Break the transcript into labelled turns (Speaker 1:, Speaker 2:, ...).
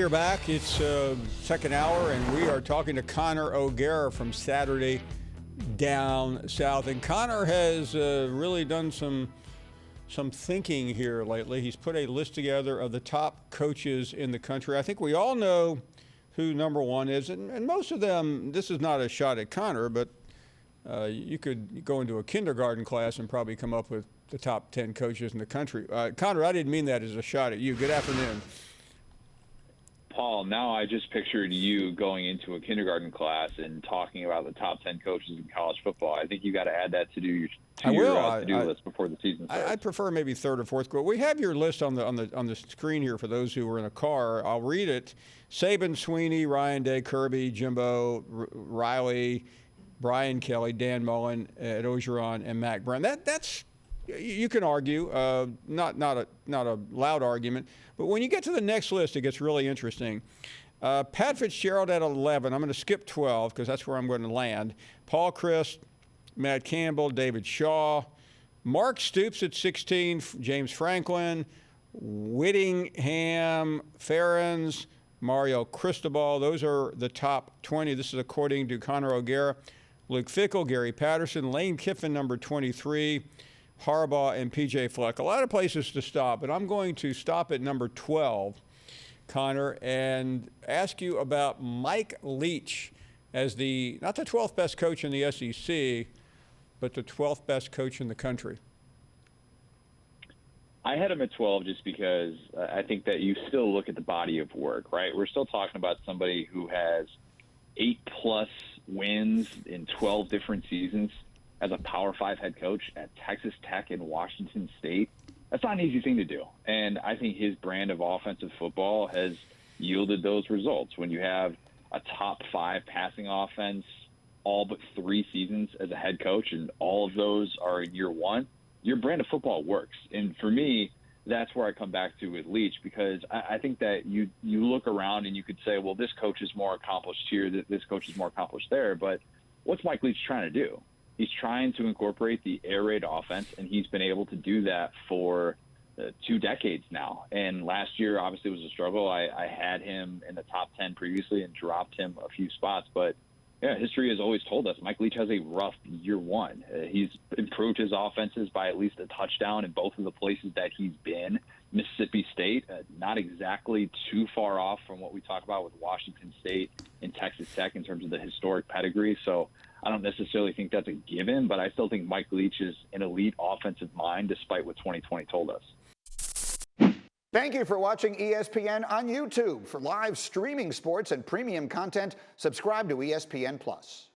Speaker 1: We're back. It's second hour, and we are talking to Connor O'Gara from Saturday Down South. And Connor has really done some thinking here lately. He's put a list together of the top coaches in the country. I think we all know who number one is, and most of them, this is not a shot at Connor, but you could go into a kindergarten class and probably come up with the top 10 coaches in the country. Connor, I didn't mean that as a shot at you. Good afternoon.
Speaker 2: Paul, now I just pictured you going into a kindergarten class and talking about the top 10 coaches in college football. I think you got to add that to your to-do list before the season starts.
Speaker 1: I'd prefer maybe third or fourth grade. We have your list on the screen here for those who were in a car. I'll read it. Saban, Sweeney, Ryan Day, Kirby, Jimbo, Riley, Brian Kelly, Dan Mullen, Ed Ogeron, and Mac Brown. That's you can argue, not a loud argument, but when you get to the next list, it gets really interesting. Pat Fitzgerald at 11. I'm going to skip 12 because that's where I'm going to land. Paul Chryst, Matt Campbell, David Shaw, Mark Stoops at 16, James Franklin, Whittingham, Ferens, Mario Cristobal. Those are the top 20. This is according to Connor O'Gara. Luke Fickell, Gary Patterson, Lane Kiffin, number 23. Harbaugh and P.J. Fleck. A lot of places to stop, but I'm going to stop at number 12, Connor, and ask you about Mike Leach as not the 12th best coach in the SEC, but the 12th best coach in the country.
Speaker 2: I had him at 12 just because I think that you still look at the body of work, right? We're still talking about somebody who has 8+ wins in 12 different seasons as a Power 5 head coach at Texas Tech and Washington State. That's not an easy thing to do. And I think his brand of offensive football has yielded those results. When you have a top 5 passing offense all but 3 seasons as a head coach, and all of those are in year one, your brand of football works. And for me, that's where I come back to with Leach, because I think that you look around and you could say, well, this coach is more accomplished here, this coach is more accomplished there. But what's Mike Leach trying to do? He's trying to incorporate the air raid offense, and he's been able to do that for 2 decades now. And last year, obviously, was a struggle. I had him in the top 10 previously and dropped him a few spots. But, yeah, history has always told us Mike Leach has a rough year one. He's improved his offenses by at least a touchdown in both of the places that he's been. Mississippi State, not exactly too far off from what we talk about with Washington State and Texas Tech in terms of the historic pedigree. So I don't necessarily think that's a given, but I still think Mike Leach is an elite offensive mind despite what 2020 told us.
Speaker 3: Thank you for watching ESPN on YouTube. For live streaming sports and premium content, subscribe to ESPN+.